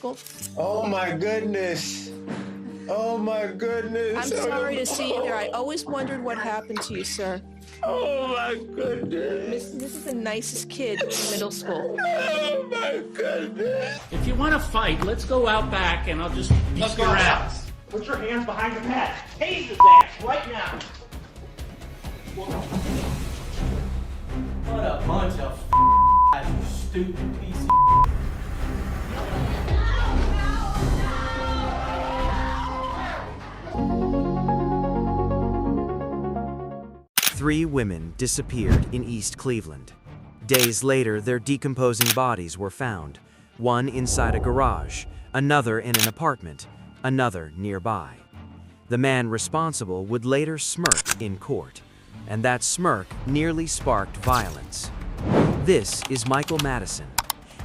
school? Oh my goodness. Oh my goodness. I'm sorry to see you there. I always wondered what happened to you, sir. Oh my goodness. This is the nicest kid in middle school. Oh my goodness. If you want to fight, let's go out back and I'll just beat your ass. Put your hands behind your head. Tase his ass right now. What a bunch of you stupid piece of 3 women disappeared in East Cleveland. Days later, their decomposing bodies were found, one inside a garage, another in an apartment, another nearby. The man responsible would later smirk in court, and that smirk nearly sparked violence. This is Michael Maddison.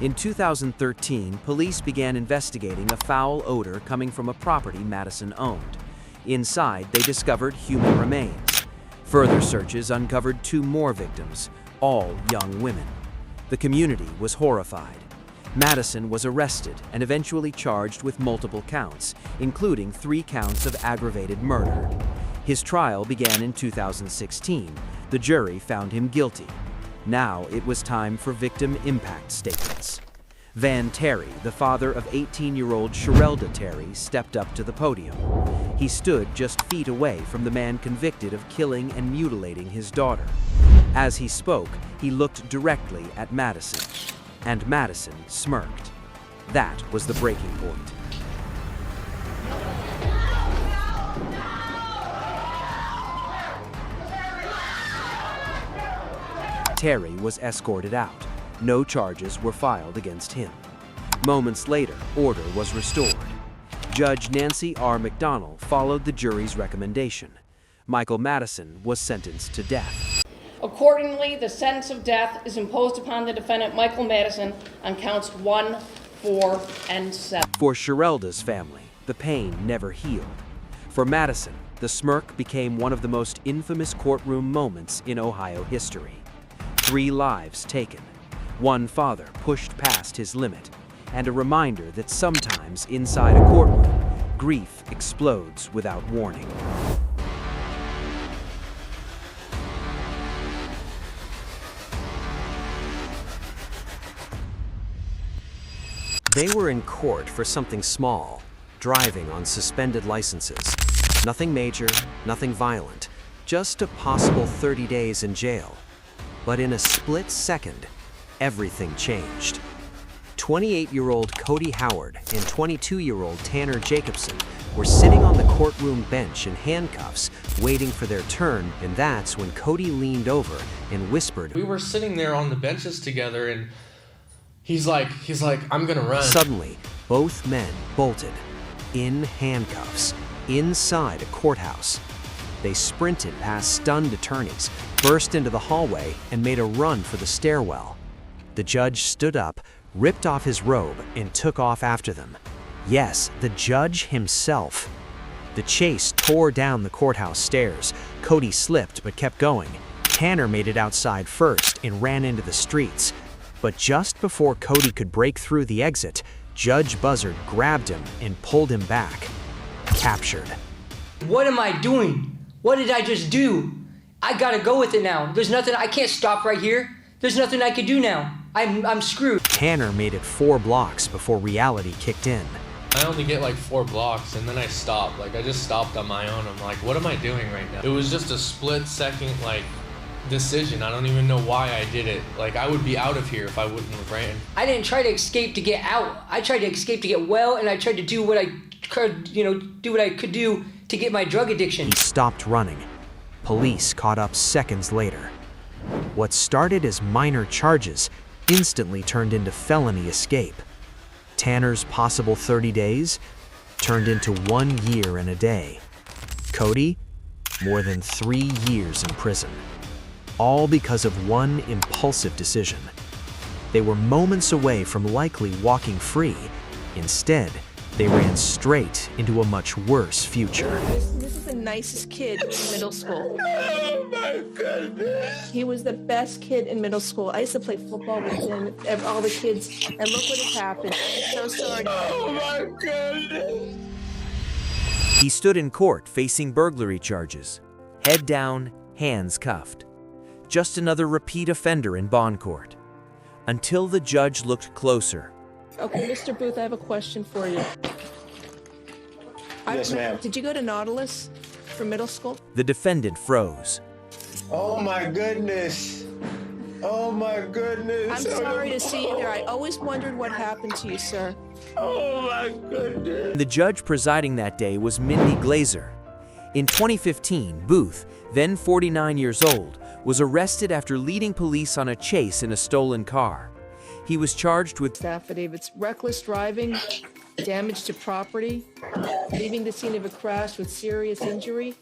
In 2013, police began investigating a foul odor coming from a property Maddison owned. Inside, they discovered human remains. Further searches uncovered 2 more victims, all young women. The community was horrified. Maddison was arrested and eventually charged with multiple counts, including 3 counts of aggravated murder. His trial began in 2016. The jury found him guilty. Now it was time for victim impact statements. Van Terry, the father of 18-year-old Sherelda Terry, stepped up to the podium. He stood just feet away from the man convicted of killing and mutilating his daughter. As he spoke, he looked directly at Maddison, and Maddison smirked. That was the breaking point. Terry was escorted out. No charges were filed against him. Moments later, order was restored. Judge Nancy R. McDonnell followed the jury's recommendation. Michael Maddison was sentenced to death. Accordingly, the sentence of death is imposed upon the defendant, Michael Maddison, on counts 1, 4, and 7. For Sherelda's family, the pain never healed. For Maddison, the smirk became one of the most infamous courtroom moments in Ohio history. 3 lives taken. 1 father pushed past his limit, and a reminder that sometimes inside a courtroom, grief explodes without warning. They were in court for something small, driving on suspended licenses. Nothing major, nothing violent, just a possible 30 days in jail. But in a split second, everything changed. 28-year-old Cody Howard and 22-year-old Tanner Jacobson were sitting on the courtroom bench in handcuffs, waiting for their turn, and that's when Cody leaned over and whispered. We were sitting there on the benches together, and he's like, I'm gonna run. Suddenly, both men bolted, in handcuffs, inside a courthouse. They sprinted past stunned attorneys, burst into the hallway, and made a run for the stairwell. The judge stood up, ripped off his robe, and took off after them. Yes, the judge himself. The chase tore down the courthouse stairs. Cody slipped but kept going. Tanner made it outside first and ran into the streets. But just before Cody could break through the exit, Judge Buzzard grabbed him and pulled him back. Captured. What am I doing? What did I just do? I gotta go with it now. There's nothing, I can't stop right here. There's nothing I can do now. I'm screwed. Tanner made it 4 blocks before reality kicked in. I only get like 4 blocks, and then I stopped. I just stopped on my own. I'm like, what am I doing right now? It was just a split second, decision. I don't even know why I did it. I would be out of here if I wouldn't have ran. I didn't try to escape to get out. I tried to escape to get well, and I tried to do what I could, do what I could do to get my drug addiction. He stopped running. Police caught up seconds later. What started as minor charges instantly turned into felony escape. Tanner's possible 30 days turned into 1 year and a day. Cody, more than 3 years in prison. All because of one impulsive decision. They were moments away from likely walking free. Instead, they ran straight into a much worse future. This is the nicest kid in middle school. Oh my goodness. He was the best kid in middle school. I used to play football with him, all the kids, and look what has happened. I'm so sorry. Oh my goodness. He stood in court facing burglary charges, head down, hands cuffed. Just another repeat offender in bond court. Until the judge looked closer. Okay, Mr. Booth, I have a question for you. Yes, ma'am. Did you go to Nautilus for middle school? The defendant froze. Oh my goodness. Oh my goodness. I'm sorry to see you there. I always wondered what happened to you, sir. Oh my goodness. The judge presiding that day was Mindy Glazer. In 2015, Booth, then 49 years old, was arrested after leading police on a chase in a stolen car. He was charged with Affidavits: reckless driving, damage to property, leaving the scene of a crash with serious injury.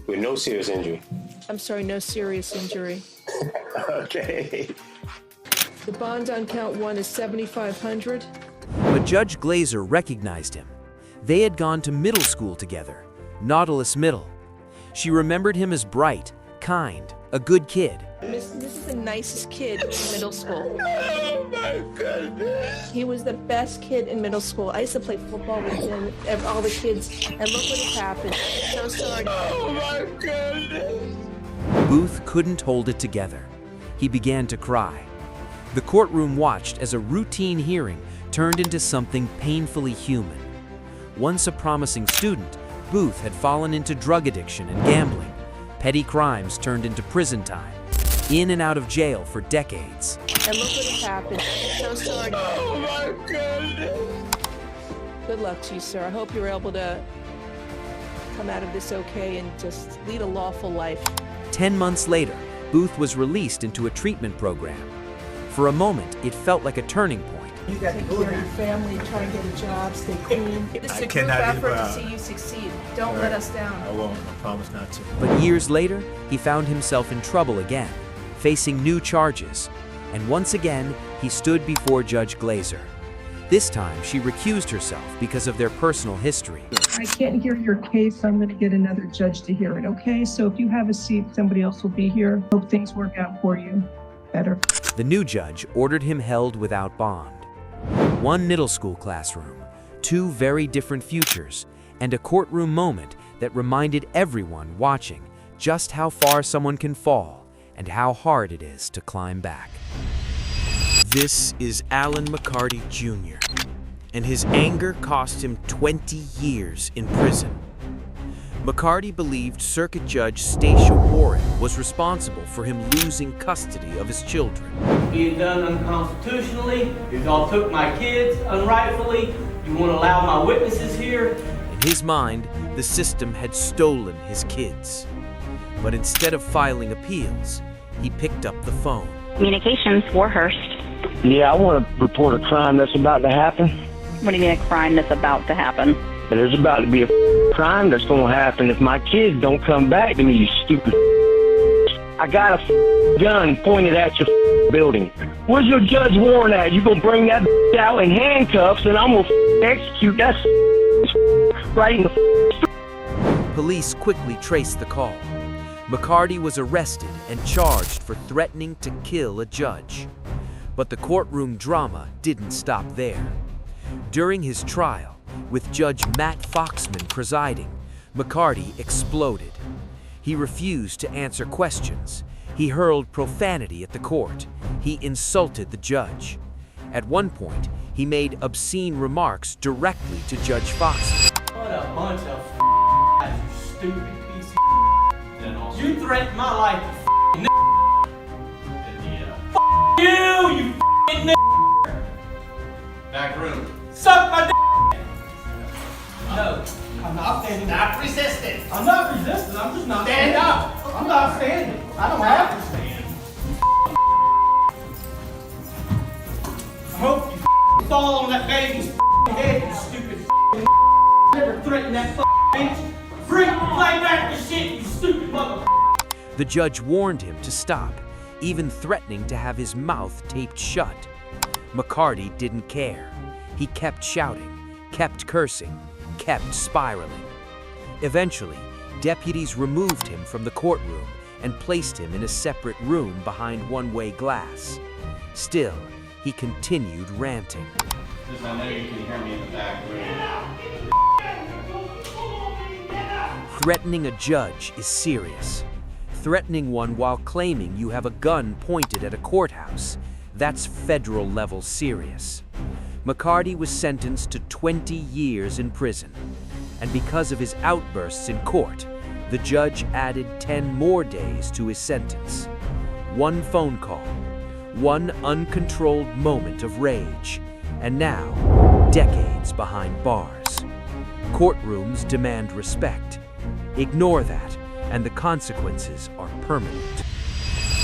With no serious injury. I'm sorry, no serious injury. Okay. The bond on count 1 is $7,500. But Judge Glazer recognized him. They had gone to middle school together, Nautilus Middle. She remembered him as bright, kind, a good kid. This is the nicest kid in middle school. Oh my goodness. He was the best kid in middle school. I used to play football with him, all the kids, and look what has happened. I'm so sorry. Oh my goodness. Booth couldn't hold it together. He began to cry. The courtroom watched as a routine hearing turned into something painfully human. Once a promising student, Booth had fallen into drug addiction and gambling. Petty crimes turned into prison time. In and out of jail for decades. And look what has happened. I'm so sorry. Oh my goodness. Good luck to you, sir. I hope you're able to come out of this okay and just lead a lawful life. 10 months later, Booth was released into a treatment program. For a moment, it felt like a turning point. You got to take care of your family, try and get a job, stay clean. It's a group effort to see you succeed. Don't let us down. I won't. I promise not to. But years later, he found himself in trouble again, facing new charges. And once again, he stood before Judge Glazer. This time, she recused herself because of their personal history. I can't hear your case. I'm going to get another judge to hear it, okay? So if you have a seat, somebody else will be here. Hope things work out for you better. The new judge ordered him held without bond. One middle school classroom, two very different futures, and a courtroom moment that reminded everyone watching just how far someone can fall and how hard it is to climb back. This is Alan McCarty Jr., and his anger cost him 20 years in prison. McCarty believed Circuit Judge Stacia Warren was responsible for him losing custody of his children. Being done unconstitutionally. Y'all took my kids unrightfully. You won't allow my witnesses here. In his mind, the system had stolen his kids. But instead of filing appeals, he picked up the phone. Communications, Warhurst. Yeah, I want to report a crime that's about to happen. What do you mean a crime that's about to happen? There's about to be a crime that's going to happen if my kids don't come back to me, you stupid. I got a gun pointed at your building. Where's your Judge Warren at? You going to bring that out in handcuffs and I'm going to execute that right in the Police quickly traced the call. McCarty was arrested and charged for threatening to kill a judge. But the courtroom drama didn't stop there. During his trial, with Judge Matt Foxman presiding, McCarty exploded. He refused to answer questions. He hurled profanity at the court. He insulted the judge. At one point, he made obscene remarks directly to Judge Foxman. What a bunch of you stupid piece of You threatened my life, you you Back room. Suck my No, I'm not standing. Not resisting. I'm not resisting. I'm just not standing. Stand up. I'm not standing. I don't have to stand. I hope you fall on that baby's head, you stupid never threaten that bitch. Freak, play back the shit, you stupid mother. The judge warned him to stop, even threatening to have his mouth taped shut. McCarty didn't care. He kept shouting, kept cursing, kept spiraling. Eventually, deputies removed him from the courtroom and placed him in a separate room behind one-way glass. Still, he continued ranting. Because I know you can hear me in the back room. Threatening a judge is serious. Threatening one while claiming you have a gun pointed at a courthouse, that's federal level serious. McCarty was sentenced to 20 years in prison, and because of his outbursts in court, the judge added 10 more days to his sentence. One phone call, one uncontrolled moment of rage, and now, decades behind bars. Courtrooms demand respect. Ignore that, and the consequences are permanent.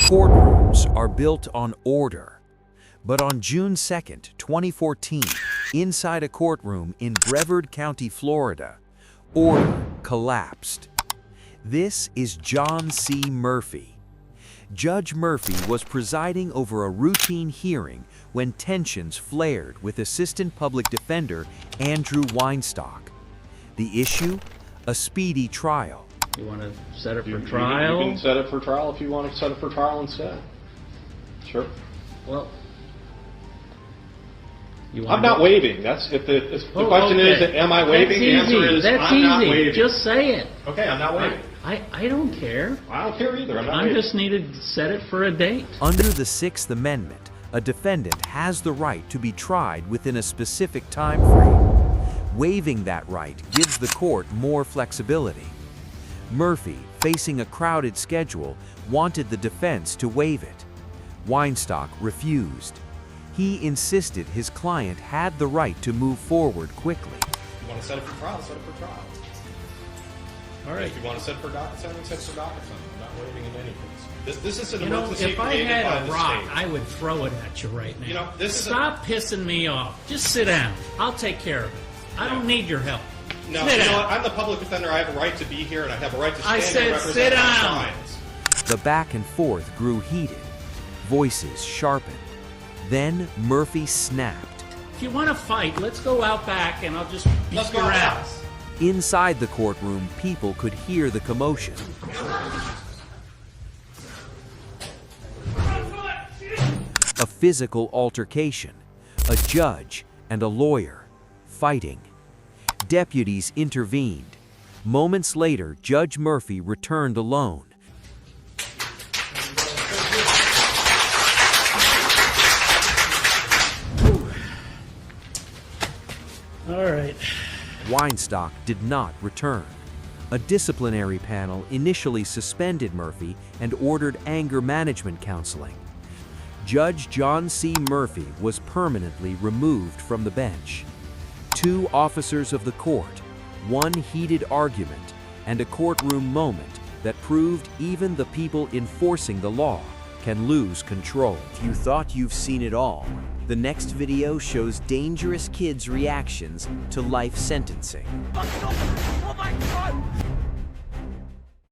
Courtrooms are built on order. But on June 2nd, 2014, inside a courtroom in Brevard County, Florida, order collapsed. This is John C. Murphy. Judge Murphy was presiding over a routine hearing when tensions flared with Assistant Public Defender Andrew Weinstock. The issue? A speedy trial. You want to set it for trial? You can set it for trial if you want to set it for trial instead. Sure. Well, I'm not waiving. That's if the question is, am I waiving? The answer is, I'm not waiving. Just say it. Okay, I'm not waiving. I don't care. I don't care either. I just needed to set it for a date. Under the Sixth Amendment, a defendant has the right to be tried within a specific time frame. Waiving that right gives the court more flexibility. Murphy, facing a crowded schedule, wanted the defense to waive it. Weinstock refused. He insisted his client had the right to move forward quickly. If you want to set it for trial, set it for trial. All right. If you want to set it for docket signing, set it for docket signing. I'm not waiving in any case. This is an emergency if I created by had a the rock, state. I would throw it at you right now. This is Stop pissing me off. Just sit down. I'll take care of it. I don't need your help. No, sit you know down. what? I'm the public defender. I have a right to be here, and I have a right to stand I said and represent sit my down. clients. The back and forth grew heated. Voices sharpened. Then Murphy snapped. If you want to fight, let's go out back and I'll just beat your ass. Inside the courtroom, people could hear the commotion. A physical altercation. A judge and a lawyer fighting. Deputies intervened. Moments later, Judge Murphy returned alone. All right. Weinstock did not return. A disciplinary panel initially suspended Murphy and ordered anger management counseling. Judge John C. Murphy was permanently removed from the bench. 2 officers of the court, one heated argument, and a courtroom moment that proved even the people enforcing the law can lose control. You thought you've seen it all. The next video shows dangerous kids' reactions to life sentencing. Oh my God!